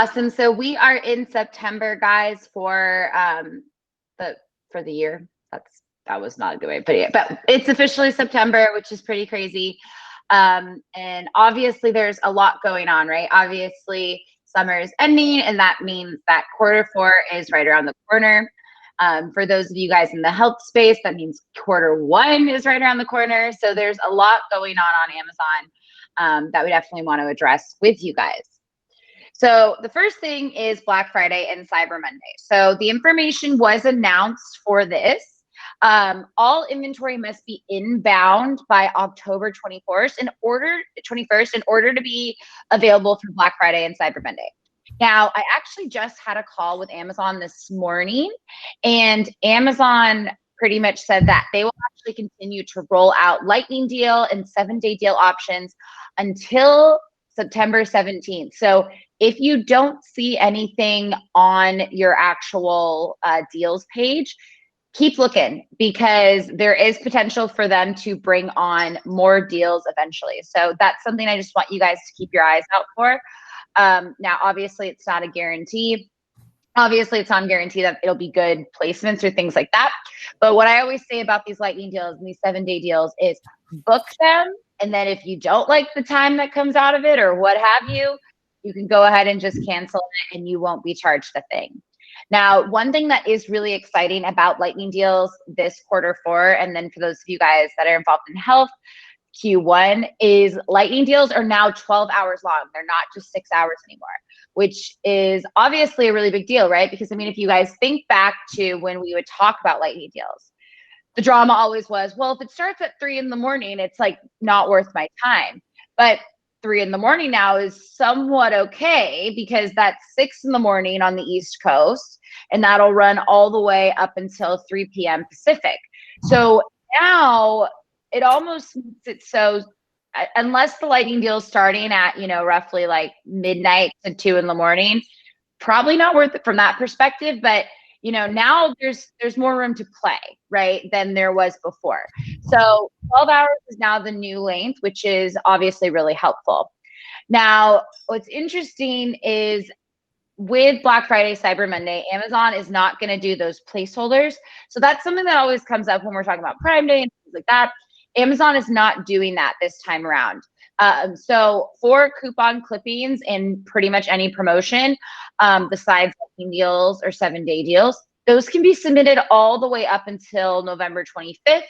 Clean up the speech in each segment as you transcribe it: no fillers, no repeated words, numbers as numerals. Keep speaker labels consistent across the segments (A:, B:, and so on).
A: Awesome. So we are in September, guys, for the year. That was not a good way to put it, but it's officially September, which is pretty crazy. And obviously there's a lot going on, right? Obviously summer is ending, and that means that Q4 is right around the corner. For those of you guys in the health space, that means Q1 is right around the corner. So there's a lot going on Amazon that we definitely want to address with you guys. So the first thing is Black Friday and Cyber Monday. So the information was announced for this. All inventory must be inbound by October 21st in order to be available for Black Friday and Cyber Monday. Now, I actually just had a call with Amazon this morning, and Amazon pretty much said that they will actually continue to roll out lightning deal and 7-day deal options until September 17th. So if you don't see anything on your actual deals page, keep looking, because there is potential for them to bring on more deals eventually. So that's something I just want you guys to keep your eyes out for. Now, obviously, it's not a guarantee. Obviously, it's not a guarantee that it'll be good placements or things like that. But what I always say about these lightning deals and these 7-day deals is book them. And then if you don't like the time that comes out of it or what have you, you can go ahead and just cancel it and you won't be charged a thing. Now, one thing that is really exciting about lightning deals this Q4, and then for those of you guys that are involved in health, Q1, is lightning deals are now 12 hours long. They're not just 6 hours anymore, which is obviously a really big deal, right? Because I mean, if you guys think back to when we would talk about lightning deals, the drama always was, well, if it starts at 3 in the morning, it's like not worth my time. But 3 in the morning now is somewhat okay, because that's 6 in the morning on the East Coast, and that'll run all the way up until 3 p.m. Pacific. So now it almost makes it so, unless the lightning deal is starting at, roughly like midnight to 2 in the morning, probably not worth it from that perspective. But now there's more room to play, right, than there was before. So 12 hours is now the new length, which is obviously really helpful. Now, what's interesting is with Black Friday, Cyber Monday, Amazon is not going to do those placeholders. So that's something that always comes up when we're talking about Prime Day and things like that. Amazon is not doing that this time around. So for coupon clippings and pretty much any promotion, besides deals or 7-day deals, those can be submitted all the way up until November 25th,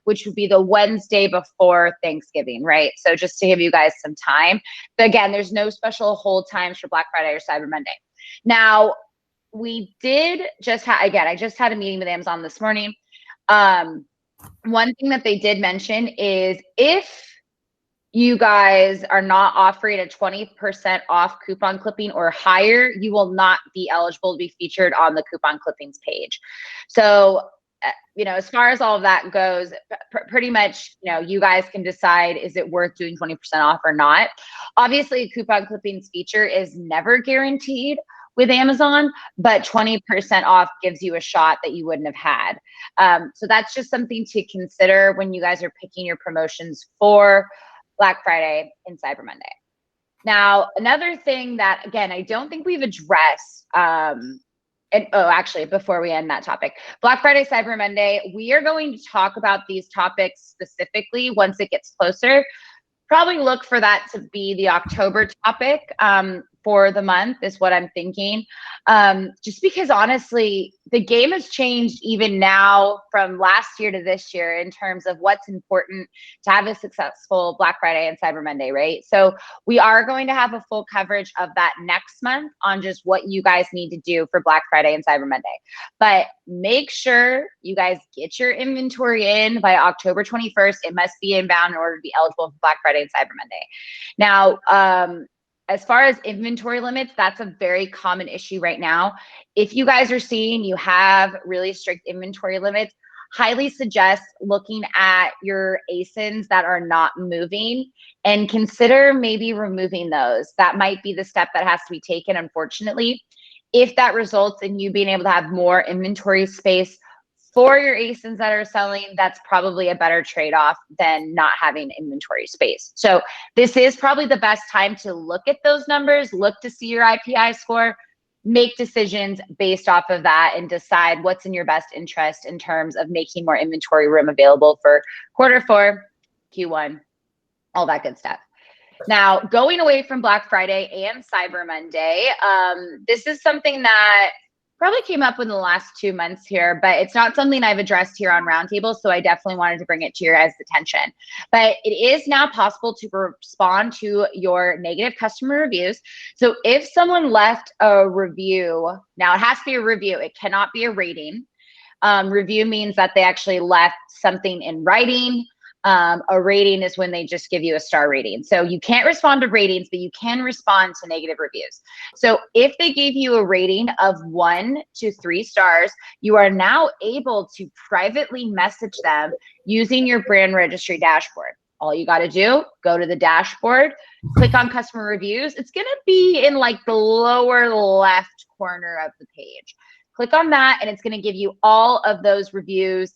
A: which would be the Wednesday before Thanksgiving, right? So just to give you guys some time. But again, there's no special hold times for Black Friday or Cyber Monday. Now, we did just I just had a meeting with Amazon this morning. One thing that they did mention is if you guys are not offering a 20% off coupon clipping or higher, you will not be eligible to be featured on the coupon clippings page. So, as far as all of that goes, pretty much, you guys can decide, is it worth doing 20% off or not? Obviously, a coupon clippings feature is never guaranteed with Amazon, but 20% off gives you a shot that you wouldn't have had. So that's just something to consider when you guys are picking your promotions for Black Friday and Cyber Monday. Now, another thing that, again, I don't think we've addressed, actually, before we end that topic, Black Friday, Cyber Monday, we are going to talk about these topics specifically once it gets closer. Probably look for that to be the October topic for the month is what I'm thinking. Just because honestly, the game has changed even now from last year to this year in terms of what's important to have a successful Black Friday and Cyber Monday, right? So we are going to have a full coverage of that next month on just what you guys need to do for Black Friday and Cyber Monday. But make sure you guys get your inventory in by October 21st. It must be inbound in order to be eligible for Black Friday and Cyber Monday. Now, as far as inventory limits, that's a very common issue right now. If you guys are seeing you have really strict inventory limits, highly suggest looking at your ASINs that are not moving and consider maybe removing those. That might be the step that has to be taken, unfortunately. If that results in you being able to have more inventory space for your ASINs that are selling, that's probably a better trade-off than not having inventory space. So this is probably the best time to look at those numbers, look to see your IPI score, make decisions based off of that, and decide what's in your best interest in terms of making more inventory room available for Q4, Q1, all that good stuff. Now, going away from Black Friday and Cyber Monday, this is something that probably came up in the last 2 months here, but it's not something I've addressed here on Roundtable, so I definitely wanted to bring it to your guys' attention. But it is now possible to respond to your negative customer reviews. So if someone left a review, now it has to be a review, it cannot be a rating. Review means that they actually left something in writing. A rating is when they just give you a star rating. So you can't respond to ratings, but you can respond to negative reviews. So if they gave you a rating of 1 to 3 stars, you are now able to privately message them using your brand registry dashboard. All you got to do, go to the dashboard, click on customer reviews. It's going to be in like the lower left corner of the page. Click on that, and it's going to give you all of those reviews.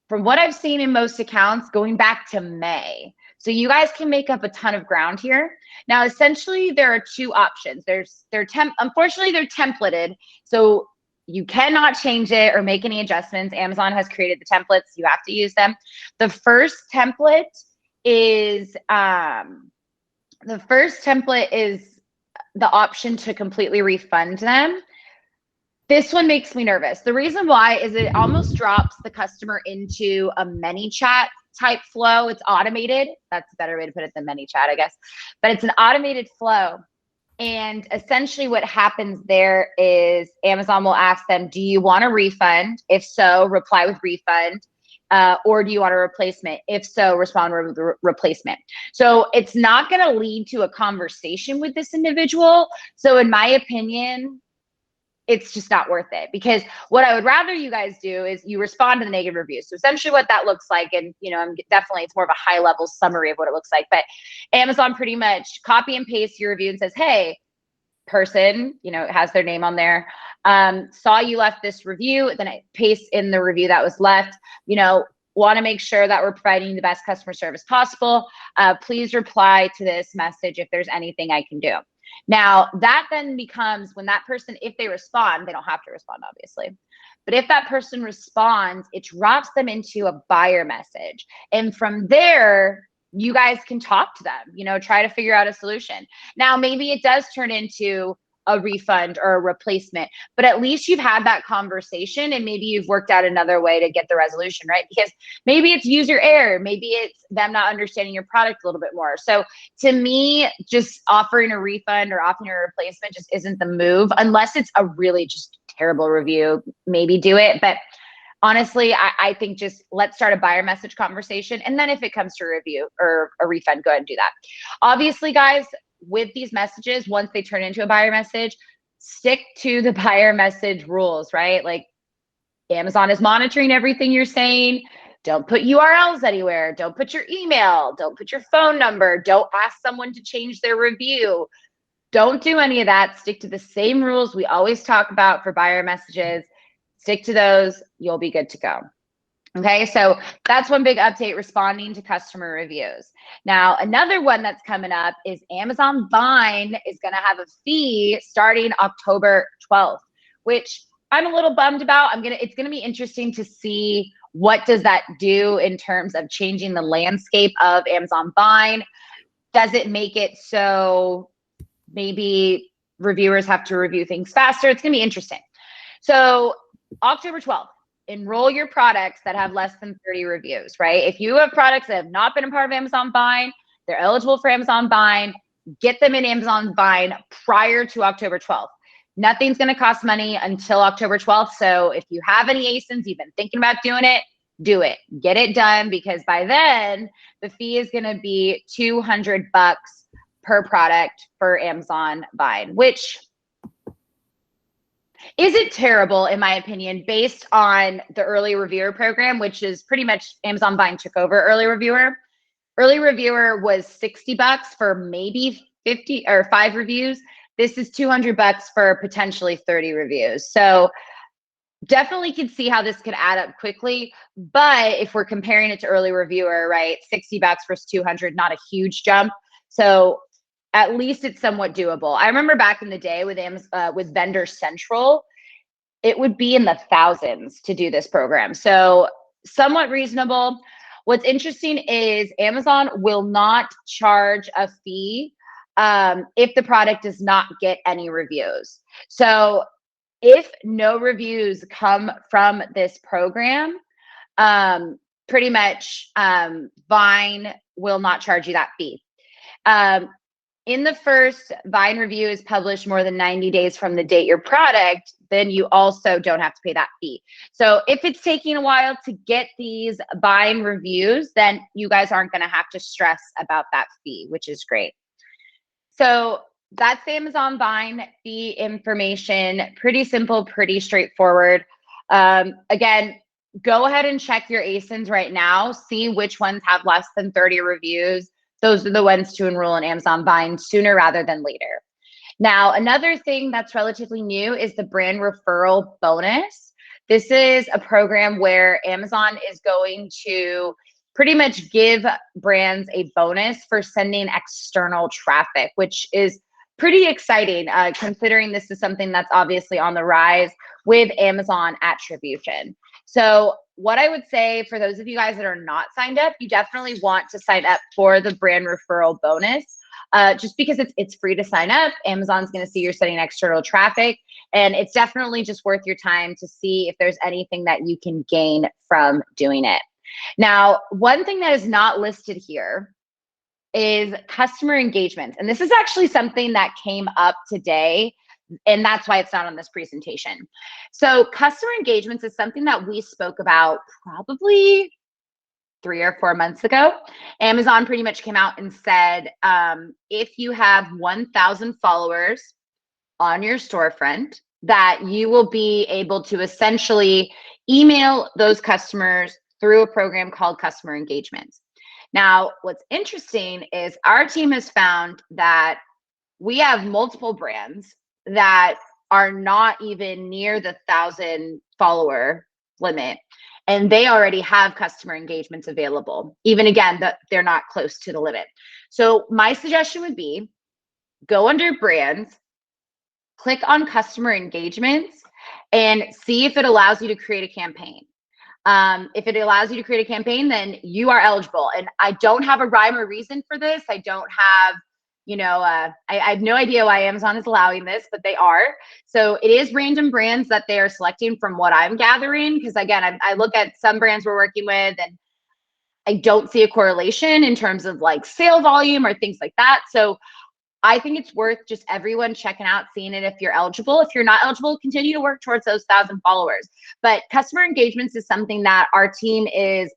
A: From what I've seen in most accounts, going back to May. So you guys can make up a ton of ground here. Now, essentially, there are 2 options. Unfortunately, they're templated, so you cannot change it or make any adjustments. Amazon has created the templates. You have to use them. The first template is the option to completely refund them. This one makes me nervous. The reason why is it almost drops the customer into a ManyChat type flow. It's automated. That's a better way to put it than ManyChat, I guess. But it's an automated flow. And essentially what happens there is Amazon will ask them, do you want a refund? If so, reply with refund. Or do you want a replacement? If so, respond with replacement. So it's not going to lead to a conversation with this individual. So in my opinion, it's just not worth it, because what I would rather you guys do is you respond to the negative reviews. So essentially what that looks like, and it's more of a high level summary of what it looks like, but Amazon pretty much copy and paste your review and says, hey, person, it has their name on there, saw you left this review, then it pastes in the review that was left, want to make sure that we're providing the best customer service possible. Please reply to this message if there's anything I can do. Now, that then becomes when that person, if they respond, they don't have to respond, obviously. But if that person responds, it drops them into a buyer message. And from there, you guys can talk to them, try to figure out a solution. Now, maybe it does turn into a refund or a replacement, but at least you've had that conversation, and maybe you've worked out another way to get the resolution, right? Because maybe it's user error, maybe it's them not understanding your product a little bit more. So to me, just offering a refund or offering a replacement just isn't the move, unless it's a really just terrible review. Maybe do it, but honestly, I think just let's start a buyer message conversation, and then if it comes to a review or a refund, go ahead and do that. Obviously, guys, with these messages, once they turn into a buyer message, stick to the buyer message rules, right? Like, Amazon is monitoring everything you're saying. Don't put URLs anywhere. Don't put your email. Don't put your phone number. Don't ask someone to change their review. Don't do any of that. Stick to the same rules we always talk about for buyer messages. Stick to those. You'll be good to go. Okay, so that's one big update, responding to customer reviews. Now, another one that's coming up is Amazon Vine is going to have a fee starting October 12th, which I'm a little bummed about. It's going to be interesting to see what does that do in terms of changing the landscape of Amazon Vine. Does it make it so maybe reviewers have to review things faster? It's going to be interesting. So October 12th. Enroll your products that have less than 30 reviews, right? If you have products that have not been a part of Amazon Vine, they're eligible for Amazon Vine, get them in Amazon Vine prior to October 12th. Nothing's going to cost money until October 12th. So if you have any ASINs, you've been thinking about doing it, do it. Get it done, because by then the fee is going to be $200 per product for Amazon Vine, which isn't terrible, in my opinion, based on the early reviewer program, which is pretty much Amazon Vine took over early reviewer. Early reviewer was $60 for maybe 50 or 5 reviews. This is $200 for potentially 30 reviews. So definitely could see how this could add up quickly. But if we're comparing it to early reviewer, right, $60 versus 200, not a huge jump. So at least it's somewhat doable. I remember back in the day with with Vendor Central, it would be in the thousands to do this program. So somewhat reasonable. What's interesting is Amazon will not charge a fee if the product does not get any reviews. So if no reviews come from this program, pretty much Vine will not charge you that fee. In the first Vine review is published more than 90 days from the date your product, then you also don't have to pay that fee. So if it's taking a while to get these Vine reviews, then you guys aren't going to have to stress about that fee, which is great. So that's the Amazon Vine fee information. Pretty simple, pretty straightforward. Again, go ahead and check your ASINs right now. See which ones have less than 30 reviews. Those are the ones to enroll in Amazon Vine sooner rather than later. Now, another thing that's relatively new is the brand referral bonus. This is a program where Amazon is going to pretty much give brands a bonus for sending external traffic, which is pretty exciting considering this is something that's obviously on the rise with Amazon attribution. So what I would say for those of you guys that are not signed up, you definitely want to sign up for the brand referral bonus. Just because it's free to sign up. Amazon's going to see you're sending external traffic, and it's definitely just worth your time to see if there's anything that you can gain from doing it. Now, one thing that is not listed here is customer engagement. And this is actually something that came up today, and that's why it's not on this presentation. So customer engagements is something that we spoke about probably 3 or 4 months ago. Amazon pretty much came out and said, if you have 1,000 followers on your storefront, that you will be able to essentially email those customers through a program called customer engagement. Now, what's interesting is our team has found that we have multiple brands that are not even near the 1,000 follower limit, and they already have customer engagements available. Even again, that they're not close to the limit. So my suggestion would be go under brands, click on customer engagements, and see if it allows you to create a campaign. If it allows you to create a campaign, then you are eligible. And I don't have a rhyme or reason for this. I don't have, I have no idea why Amazon is allowing this, but they are. So it is random brands that they are selecting from what I'm gathering. Because again, I look at some brands we're working with and I don't see a correlation in terms of like sale volume or things like that. So I think it's worth just everyone checking out, seeing it if you're eligible. If you're not eligible, continue to work towards those 1,000 followers. But customer engagements is something that our team is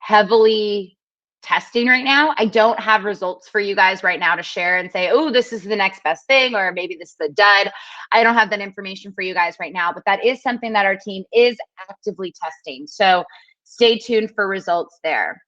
A: heavily testing right now. I don't have results for you guys right now to share and say, oh, this is the next best thing, or maybe this is the dud. I don't have that information for you guys right now, but that is something that our team is actively testing. So stay tuned for results there.